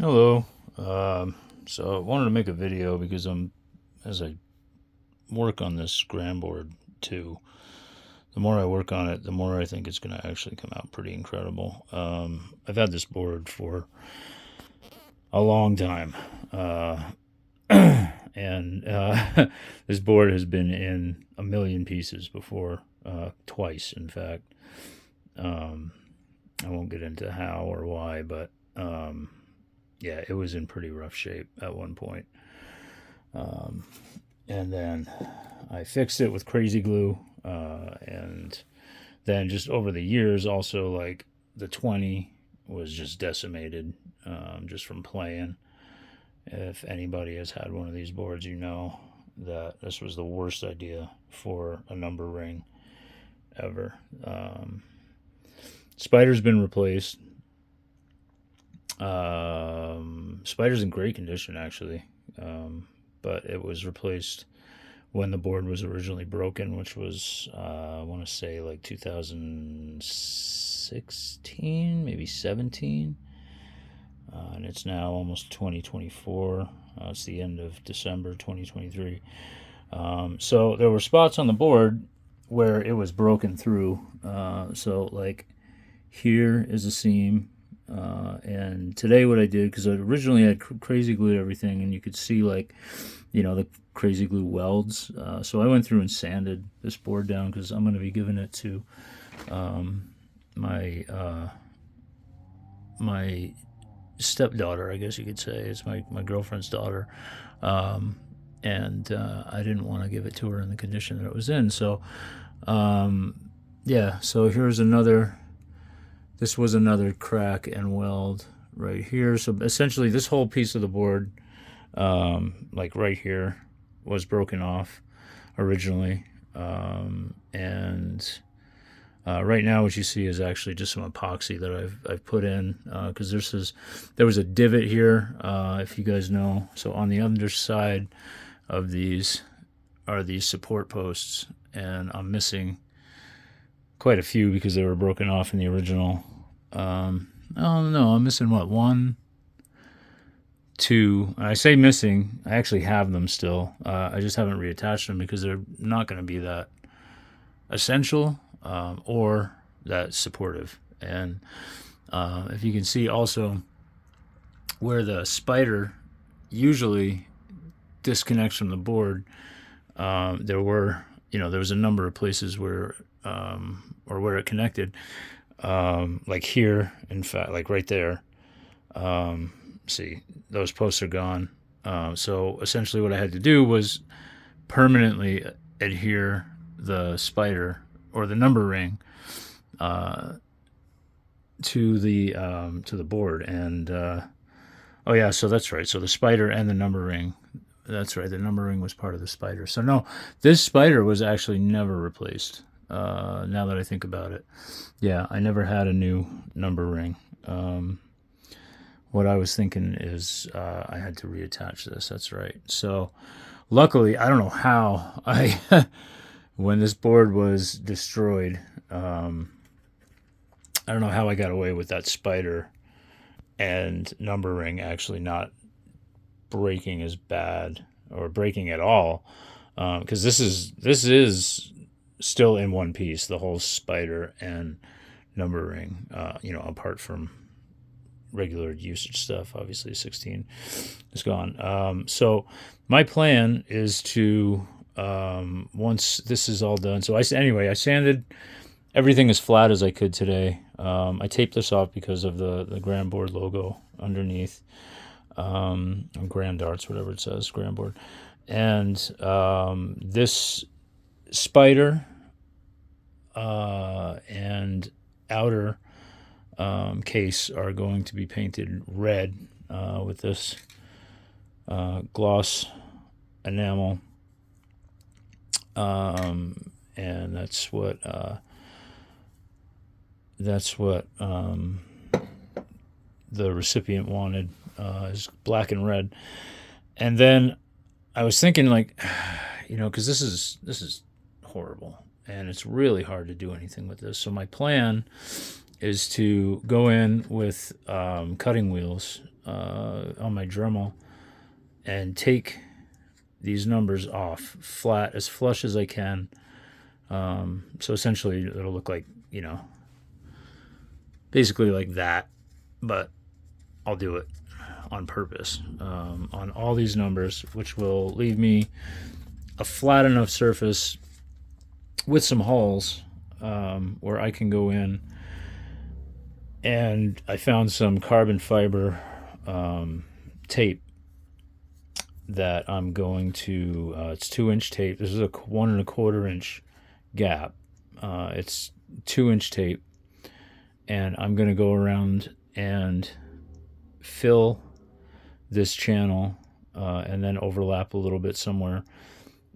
Hello. So I wanted to make a video because as I work on this GranBoard 2, the more I work on it, the more I think it's going to actually come out pretty incredible. I've had this board for a long time, and this board has been in a million pieces before, twice, in fact. I won't get into how or why, but yeah, it was in pretty rough shape at one point. And then I fixed it with crazy glue. And then just over the years, also, like, the 20 was just decimated, just from playing. If anybody has had one of these boards, you know that this was the worst idea for a number ring ever. Spider's been replaced. Spider's in great condition, actually, but it was replaced when the board was originally broken, which was, I want to say, like 2016, maybe 17, and it's now almost 2024. It's the end of December 2023. So there were spots on the board where it was broken through. So, like, here is a seam. And today what I did, because I originally had crazy glued everything, and you could see, like, the crazy glue welds. So I went through and sanded this board down because I'm going to be giving it to my my stepdaughter, I guess you could say. It's my girlfriend's daughter. And I didn't want to give it to her in the condition that it was in. So, yeah, so here's another. This was another crack and weld right here. So essentially this whole piece of the board, like right here, was broken off originally. And right now what you see is actually just some epoxy that I've put in, because there was a divot here, if you guys know. So on the underside of these are these support posts, and I'm missing quite a few because they were broken off in the original. Oh no, I'm missing what, 1, 2. I say missing, I actually have them still. I just haven't reattached them because they're not going to be that essential, or that supportive. And if you can see also where the spider usually disconnects from the board, there was a number of places where where it connected, like here, in fact, like right there. See, those posts are gone. So essentially what I had to do was permanently adhere the spider or the number ring to the board. And oh yeah, so that's right. So the spider and the number ring. That's right. The number ring was part of the spider. So no, this spider was actually never replaced. Now that I think about it, yeah, I never had a new number ring. What I was thinking is I had to reattach this. That's right. So luckily, I don't know how when this board was destroyed, I don't know how I got away with that spider and number ring actually not breaking as bad or breaking at all, because this is still in one piece, the whole spider and number ring, apart from regular usage stuff. Obviously 16 is gone. So my plan is to, once this is all done, so I sanded everything as flat as I could today. I taped this off because of the GranBoard logo underneath, Grand Darts, whatever it says, GranBoard. And this spider and outer case are going to be painted red with this gloss enamel, and that's what the recipient wanted, is black and red. And then I was thinking, like, because this is horrible, and it's really hard to do anything with this. So my plan is to go in with cutting wheels on my Dremel and take these numbers off flat, as flush as I can. So essentially it'll look like, basically like that, but I'll do it on purpose on all these numbers, which will leave me a flat enough surface with some holes where I can go in. And I found some carbon fiber tape that I'm going to, it's 2-inch tape. This is a 1.25-inch gap. It's 2-inch tape. And I'm going to go around and fill this channel and then overlap a little bit somewhere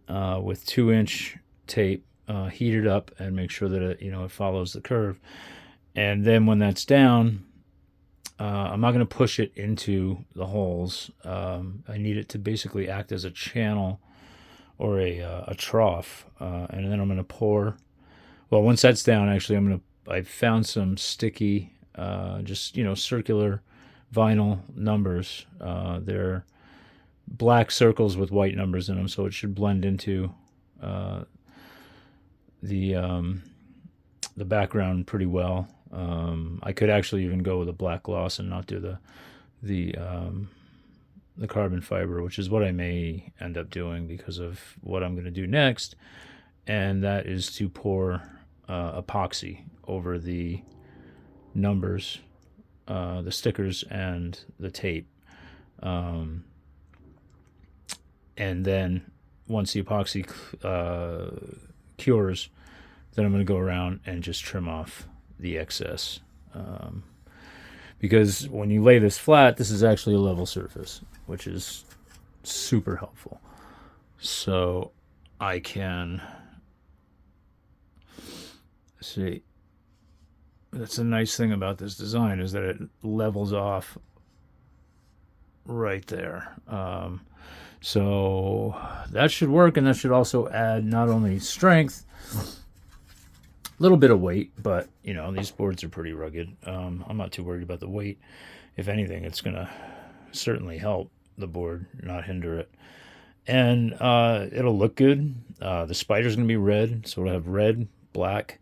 with 2-inch tape, heat it up and make sure that it follows the curve. And then when that's down, I'm not going to push it into the holes. I need it to basically act as a channel or a trough. And then I'm going to pour. Well, once that's down, actually, I found some sticky, just circular vinyl numbers. They're black circles with white numbers in them, so it should blend into the background pretty well. I could actually even go with a black gloss and not do the carbon fiber, which is what I may end up doing because of what I'm going to do next, and that is to pour epoxy over the numbers, the stickers, and the tape. And then once the epoxy cures, then I'm going to go around and just trim off the excess. Because when you lay this flat, this is actually a level surface, which is super helpful. So I can see. That's a nice thing about this design, is that it levels off right there. So that should work, and that should also add not only strength, a little bit of weight, but these boards are pretty rugged. I'm not too worried about the weight. If anything, it's gonna certainly help the board, not hinder it. And it'll look good. The spider's gonna be red, so it'll have red, black,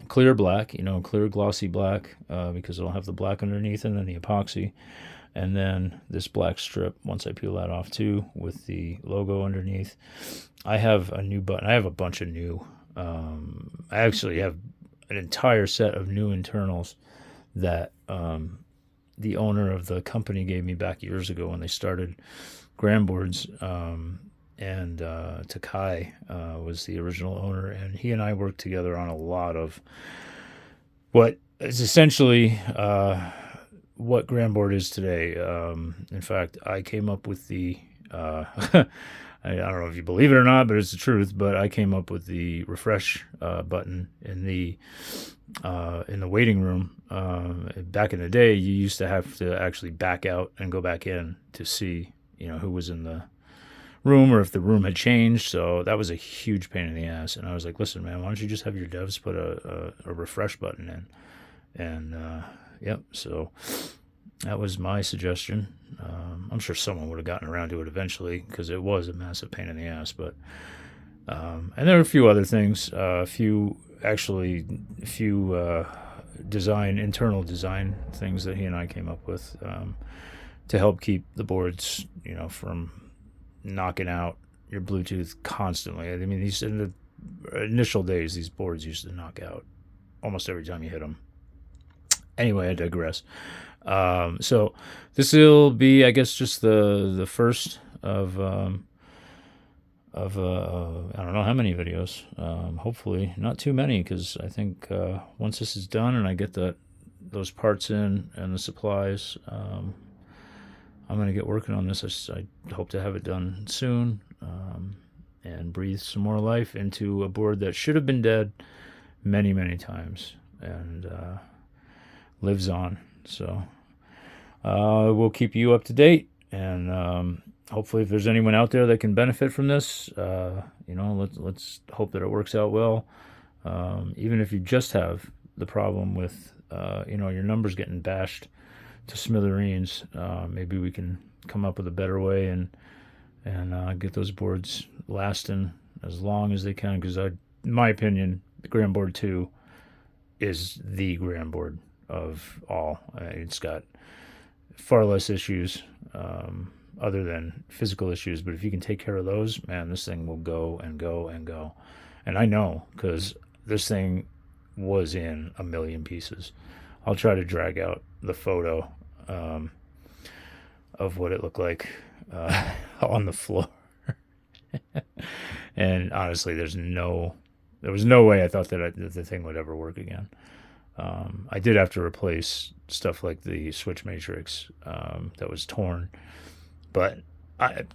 clear black, clear glossy black, because it'll have the black underneath and then the epoxy. And then this black strip, once I peel that off too, with the logo underneath. I have a new button. I have a bunch of new. I actually have an entire set of new internals that the owner of the company gave me back years ago when they started GranBoards. And Takai was the original owner, and he and I worked together on a lot of what is essentially what GranBoard is today. In fact, I came up with the I don't know if you believe it or not, but it's the truth. But I came up with the refresh button in the waiting room. Back in the day, you used to have to actually back out and go back in to see who was in the room or if the room had changed. So that was a huge pain in the ass. And I was like, listen, man, why don't you just have your devs put a refresh button in? And yep, so that was my suggestion. I'm sure someone would have gotten around to it eventually, because it was a massive pain in the ass. But and there are a few other things, a few internal design things that he and I came up with to help keep the boards, from knocking out your Bluetooth constantly. I mean, these in the initial days, these boards used to knock out almost every time you hit them. Anyway, I digress. So this will be, I guess, just the first of I don't know how many videos. Hopefully not too many, because I think once this is done and I get those parts in and the supplies, I'm going to get working on this. I hope to have it done soon and breathe some more life into a board that should have been dead many, many times and lives on. So we'll keep you up to date, and hopefully if there's anyone out there that can benefit from this, let's hope that it works out well. Even if you just have the problem with your numbers getting bashed to smithereens. Maybe we can come up with a better way and get those boards lasting as long as they can. Because in my opinion, the GranBoard 2 is the GranBoard of all. It's got far less issues other than physical issues. But if you can take care of those, man, this thing will go and go and go. And I know because this thing was in a million pieces. I'll try to drag out the photo of what it looked like on the floor. And honestly, there was no way I thought that the thing would ever work again. I did have to replace stuff like the switch matrix that was torn, but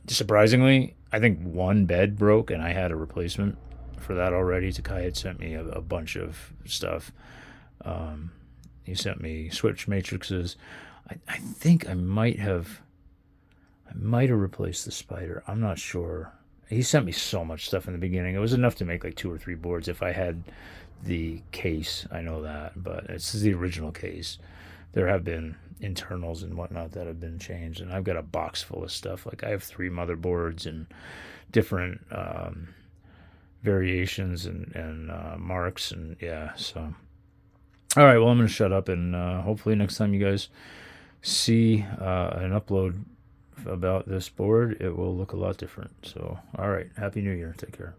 surprisingly, I think one bed broke, and I had a replacement for that already. Takai had sent me a bunch of stuff. He sent me switch matrices. I think I might have replaced the spider. I'm not sure. He sent me so much stuff in the beginning. It was enough to make like 2 or 3 boards if I had the case. I know that, but it's the original case. There have been internals and whatnot that have been changed, and I've got a box full of stuff. Like I have 3 motherboards and different variations and marks, and yeah. So, all right. Well, I'm gonna shut up, and hopefully next time you guys see an upload about this board, it will look a lot different. So, all right. Happy New Year. Take care.